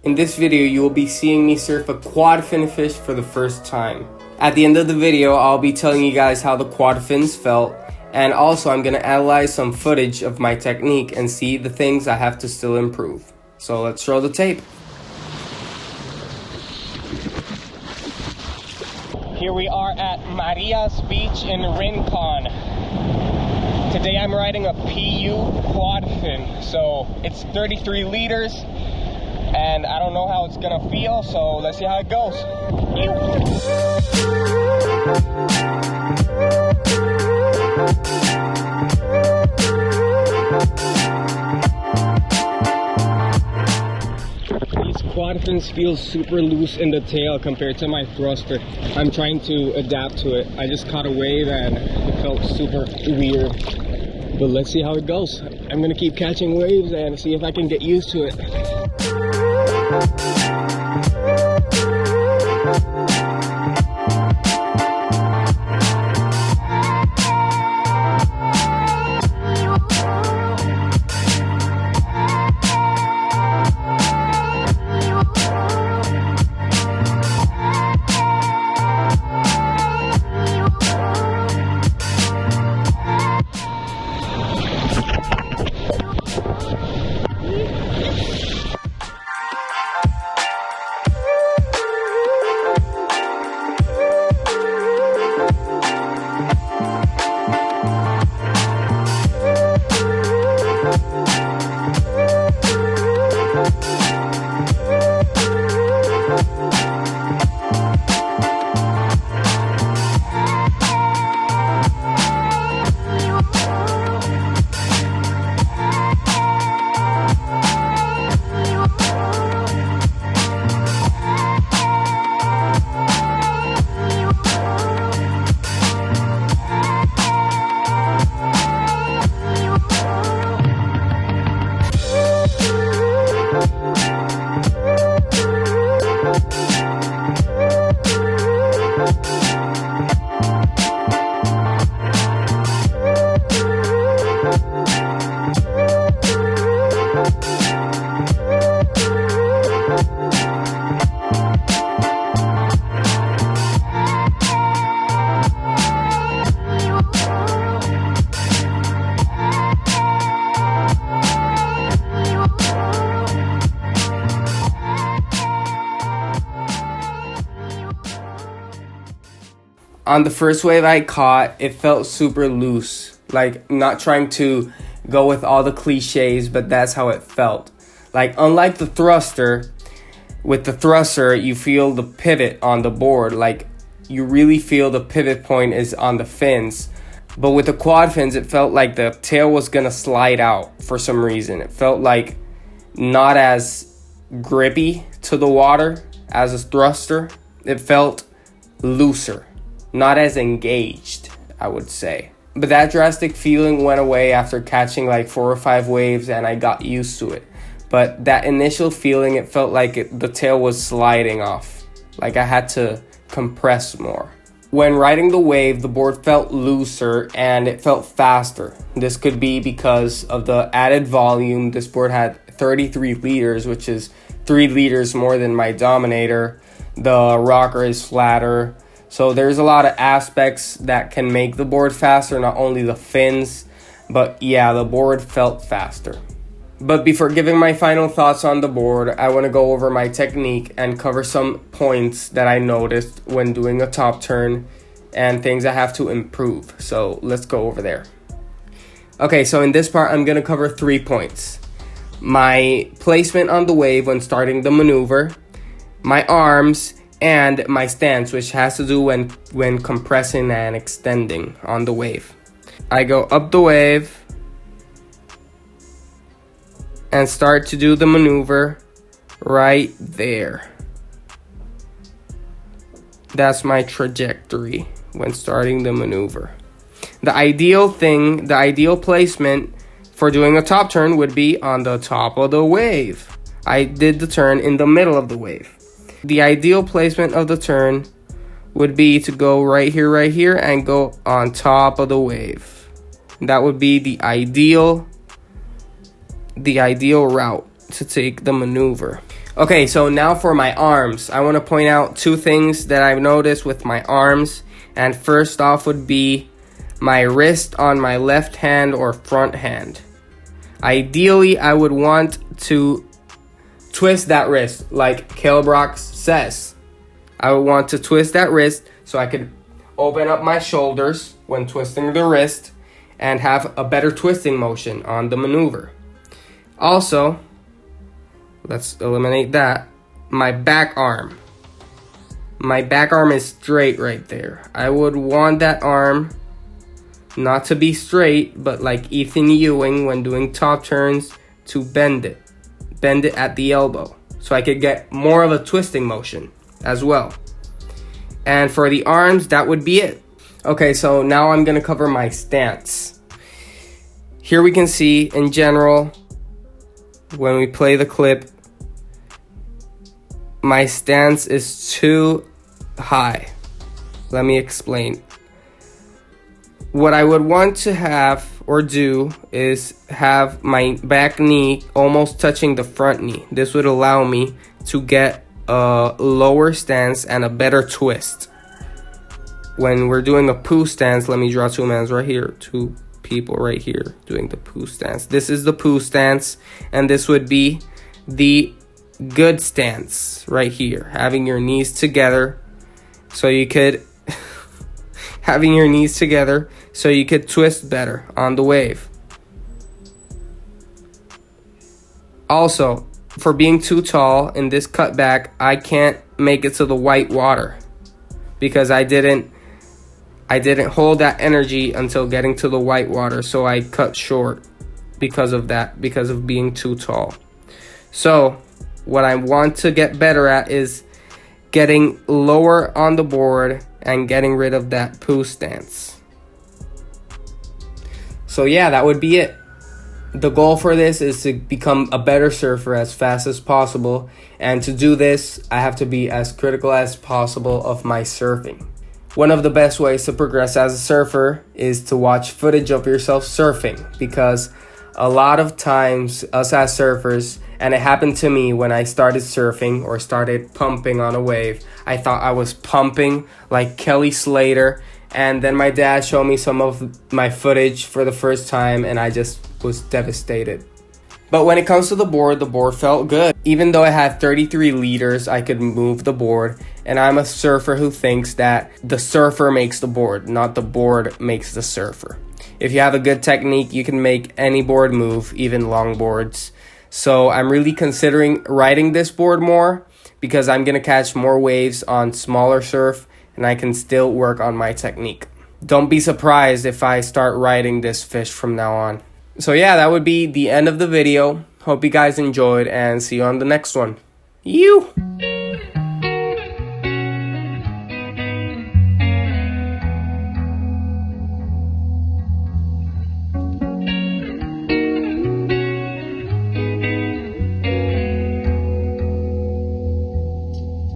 In this video, you will be seeing me surf a quadfin fish for the first time. At the end of the video, I'll be telling you guys how the quad fins felt, and also I'm going to analyze some footage of my technique and see the things I have to still improve. So let's roll the tape. Here we are at Maria's Beach in Rincon. Today I'm riding a PU quadfin, so it's 33 liters, and I don't know how it's gonna feel, so let's see how it goes. Quadfins feel super loose in the tail compared to my thruster. I'm trying to adapt to it. I just caught a wave and it felt super weird. But let's see how it goes. I'm gonna keep catching waves and see if I can get used to it. On the first wave I caught, it felt super loose. Like, not trying to go with all the cliches, but that's how it felt. Like, unlike the thruster, with the thruster, you feel the pivot on the board. Like, you really feel the pivot point is on the fins. But with the quad fins, it felt like the tail was gonna slide out for some reason. It felt like not as grippy to the water as a thruster. It felt looser. Not as engaged, I would say. But that drastic feeling went away after catching like 4 or 5 waves and I got used to it. But that initial feeling, it felt like the tail was sliding off. Like I had to compress more. When riding the wave, the board felt looser and it felt faster. This could be because of the added volume. This board had 33 liters, which is 3 liters more than my Dominator. The rocker is flatter. So there's a lot of aspects that can make the board faster, not only the fins, but yeah, the board felt faster. But before giving my final thoughts on the board, I want to go over my technique and cover some points that I noticed when doing a top turn and things I have to improve. So let's go over there. Okay, so in this part, I'm going to cover 3 points. My placement on the wave when starting the maneuver, my arms, and my stance, which has to do when compressing and extending on the wave. I go up the wave and start to do the maneuver right there. That's my trajectory when starting the maneuver. The ideal placement for doing a top turn would be on the top of the wave. I did the turn in the middle of the wave. The ideal placement of the turn would be to go right here, and go on top of the wave. That would be the ideal route to take the maneuver. Okay, so now for my arms. I want to point out two things that I've noticed with my arms. And first off would be my wrist on my left hand or front hand. Ideally, I would want to twist that wrist like Kelbrox says. I would want to twist that wrist so I could open up my shoulders when twisting the wrist and have a better twisting motion on the maneuver. Also, let's eliminate that. My back arm. My back arm is straight right there. I would want that arm not to be straight, but like Ethan Ewing when doing top turns, to bend it. Bend it at the elbow so I could get more of a twisting motion as well. And for the arms, that would be it. Okay, so now I'm gonna cover my stance. Here we can see in general, when we play the clip, my stance is too high. Let me explain. What I would want to have or do is have my back knee almost touching the front knee. This would allow me to get a lower stance and a better twist. When we're doing a poo stance, let me draw two mans right here, two people right here doing the poo stance. This is the poo stance, and this would be the good stance right here, having your knees together so you could having your knees together so you could twist better on the wave. Also, for being too tall in this cutback, I can't make it to the white water because I didn't hold that energy until getting to the white water, so I cut short because of that, because of being too tall. So what I want to get better at is getting lower on the board and getting rid of that poo stance. So yeah, that would be it. The goal for this is to become a better surfer as fast as possible. And to do this, I have to be as critical as possible of my surfing. One of the best ways to progress as a surfer is to watch footage of yourself surfing, because a lot of times us as surfers, and it happened to me when I started surfing or started pumping on a wave, I thought I was pumping like Kelly Slater, and then my dad showed me some of my footage for the first time and I just was devastated. But when it comes to the board felt good. Even though I had 33 liters, I could move the board. And I'm a surfer who thinks that the surfer makes the board, not the board makes the surfer. If you have a good technique, you can make any board move, even long boards. So I'm really considering riding this board more because I'm going to catch more waves on smaller surf and I can still work on my technique. Don't be surprised if I start riding this fish from now on. So yeah, that would be the end of the video. Hope you guys enjoyed and see you on the next one. You!